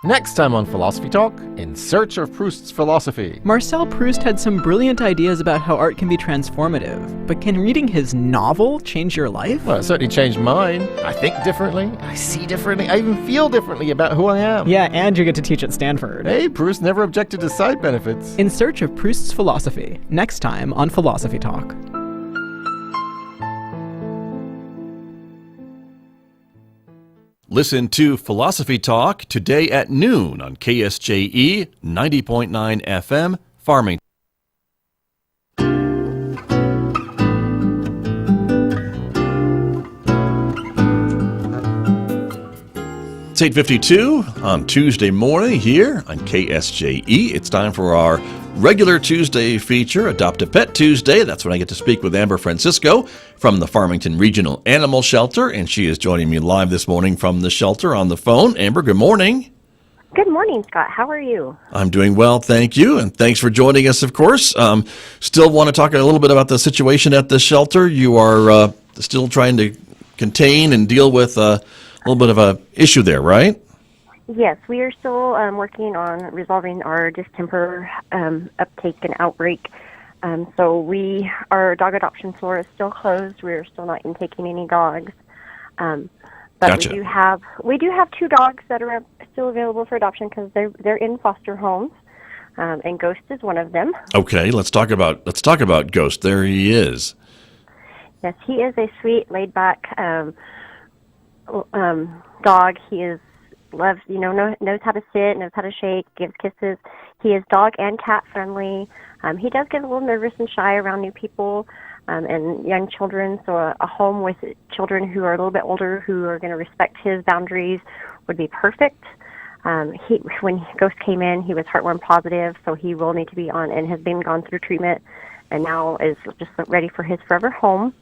Next time on Philosophy Talk, In Search of Proust's Philosophy. Marcel Proust had some brilliant ideas about how art can be transformative, but can reading his novel change your life? Well, it certainly changed mine. I think differently, I see differently, I even feel differently about who I am. Yeah, and you get to teach at Stanford. Hey, Proust never objected to side benefits. In Search of Proust's Philosophy, next time on Philosophy Talk. Listen to Philosophy Talk today at noon on KSJE 90.9 FM, Farmington. It's 8:52 on Tuesday morning here on KSJE. It's time for our regular Tuesday feature, Adopt a Pet Tuesday. That's when I get to speak with Amber Francisco from the Farmington Regional Animal Shelter, and she is joining me live this morning from the shelter on the phone. Amber, good morning. Good morning, Scott. How are you? I'm doing well, thank you, and thanks for joining us, of course. Still want to talk a little bit about the situation at the shelter. You are still trying to contain and deal with a little bit of a issue there, right? Yes, we are still working on resolving our distemper uptake and outbreak. So our dog adoption floor is still closed. We're still not intaking any dogs. But Gotcha. we do have 2 dogs that are still available for adoption because they're in foster homes, and Ghost is one of them. Okay, let's talk about Ghost. There he is. Yes, he is a sweet, laid-back dog. He loves, knows how to sit, knows how to shake, gives kisses. He is dog and cat friendly. He does get a little nervous and shy around new people and young children, so a home with children who are a little bit older who are going to respect his boundaries would be perfect. When Ghost came in, he was heartworm positive, so he will need to be on and has been gone through treatment and now is just ready for his forever home.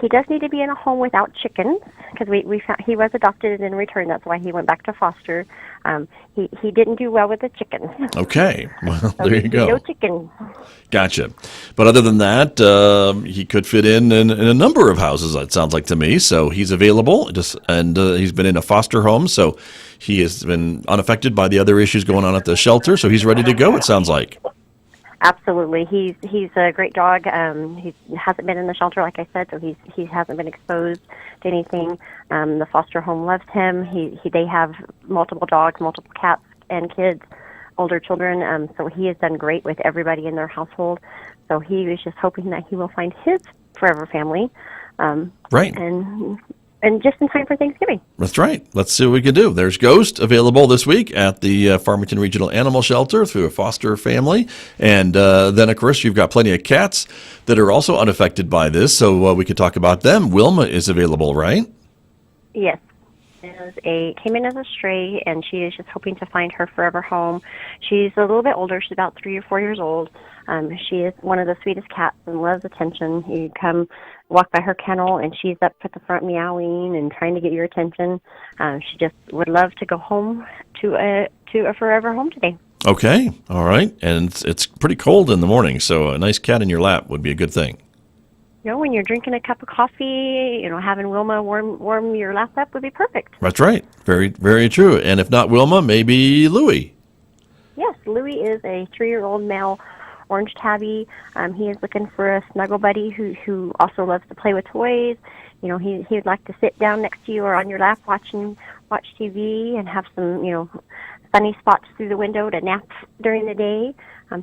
He does need to be in a home without chickens because we found he was adopted and in return. That's why he went back to foster. He didn't do well with the chickens. Okay, well, So there you go. No chickens. Gotcha. But other than that, he could fit in a number of houses, it sounds like to me. So he's available, and he's been in a foster home, so he has been unaffected by the other issues going on at the shelter, so he's ready to go, it sounds like. Absolutely. He's a great dog. He hasn't been in the shelter, like I said, so he hasn't been exposed to anything. The foster home loves him. They have multiple dogs, multiple cats and kids, older children, so he has done great with everybody in their household. So he was just hoping that he will find his forever family. Right. And just in time for Thanksgiving. That's right. Let's see what we can do. There's Ghost available this week at the Farmington Regional Animal Shelter through a foster family. And then, of course, you've got plenty of cats that are also unaffected by this, so we could talk about them. Wilma is available, right? Yes. Came in as a stray, and she is just hoping to find her forever home. She's a little bit older. She's about 3 or 4 years old. She is one of the sweetest cats and loves attention. You come walk by her kennel, and she's up at the front meowing and trying to get your attention. She just would love to go home to a forever home today. Okay. All right. And it's pretty cold in the morning, so a nice cat in your lap would be a good thing. When you're drinking a cup of coffee, having Wilma warm your lap up would be perfect. That's right. Very, very true. And if not Wilma, maybe Louie. Yes, Louie is a 3-year-old male orange tabby. He is looking for a snuggle buddy who also loves to play with toys. He would like to sit down next to you or on your lap watch TV and have some, sunny spots through the window to nap during the day.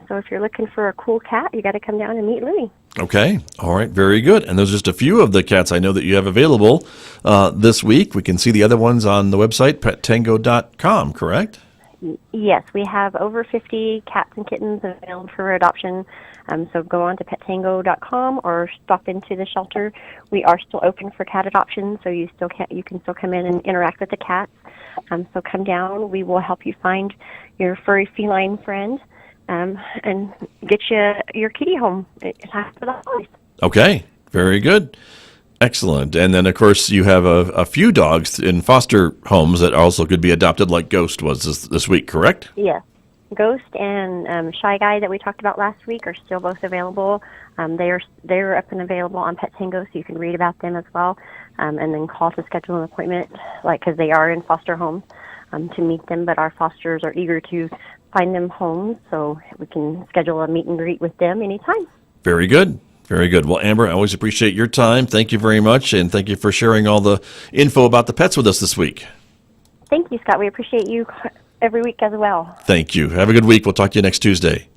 So if you're looking for a cool cat, you got to come down and meet Louie. Okay. All right. Very good. And there's just a few of the cats I know that you have available this week. We can see the other ones on the website, pettango.com, correct? Yes, we have over 50 cats and kittens available for adoption. So go on to pettango.com or stop into the shelter. We are still open for cat adoption, so you can still come in and interact with the cats. So come down. We will help you find your furry feline friend and get you your kitty home. It's time for the holidays. Okay. Very good. Excellent. And then, of course, you have a few dogs in foster homes that also could be adopted, like Ghost was this week, correct? Yes. Ghost and Shy Guy that we talked about last week are still both available. They're up and available on Pet Tango, so you can read about them as well, and then call to schedule an appointment, because they are in foster homes. to meet them, but our fosters are eager to find them homes, so we can schedule a meet and greet with them anytime. Very good. Very good. Well, Amber, I always appreciate your time. Thank you very much, and thank you for sharing all the info about the pets with us this week. Thank you, Scott. We appreciate you every week as well. Thank you. Have a good week. We'll talk to you next Tuesday.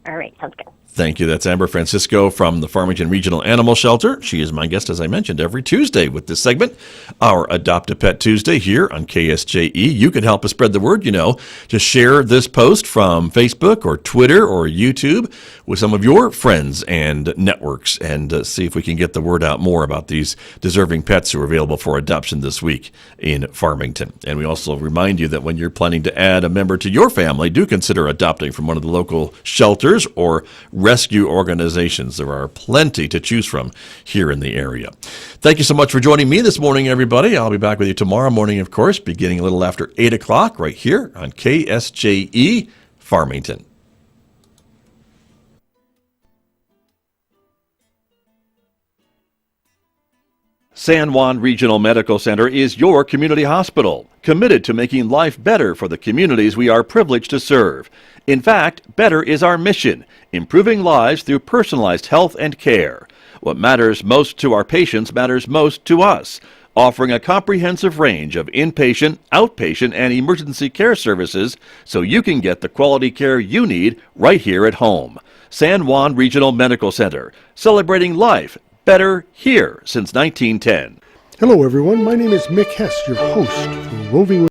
All right, sounds good. Thank you. That's Amber Francisco from the Farmington Regional Animal Shelter. She is my guest, as I mentioned, every Tuesday with this segment, our Adopt a Pet Tuesday here on KSJE. You can help us spread the word, Just share this post from Facebook or Twitter or YouTube with some of your friends and networks and see if we can get the word out more about these deserving pets who are available for adoption this week in Farmington. And we also remind you that when you're planning to add a member to your family, do consider adopting from one of the local shelters or rescue organizations. There are plenty to choose from here in the area. Thank you so much for joining me this morning, everybody. I'll be back with you tomorrow morning, of course, beginning a little after 8 o'clock right here on KSJE Farmington. San Juan Regional Medical Center is your community hospital, committed to making life better for the communities we are privileged to serve. In fact, better is our mission, improving lives through personalized health and care. What matters most to our patients matters most to us, offering a comprehensive range of inpatient, outpatient, and emergency care services so you can get the quality care you need right here at home. San Juan Regional Medical Center, celebrating life better here since 1910. Hello, everyone. My name is Mick Hess, your host for Roving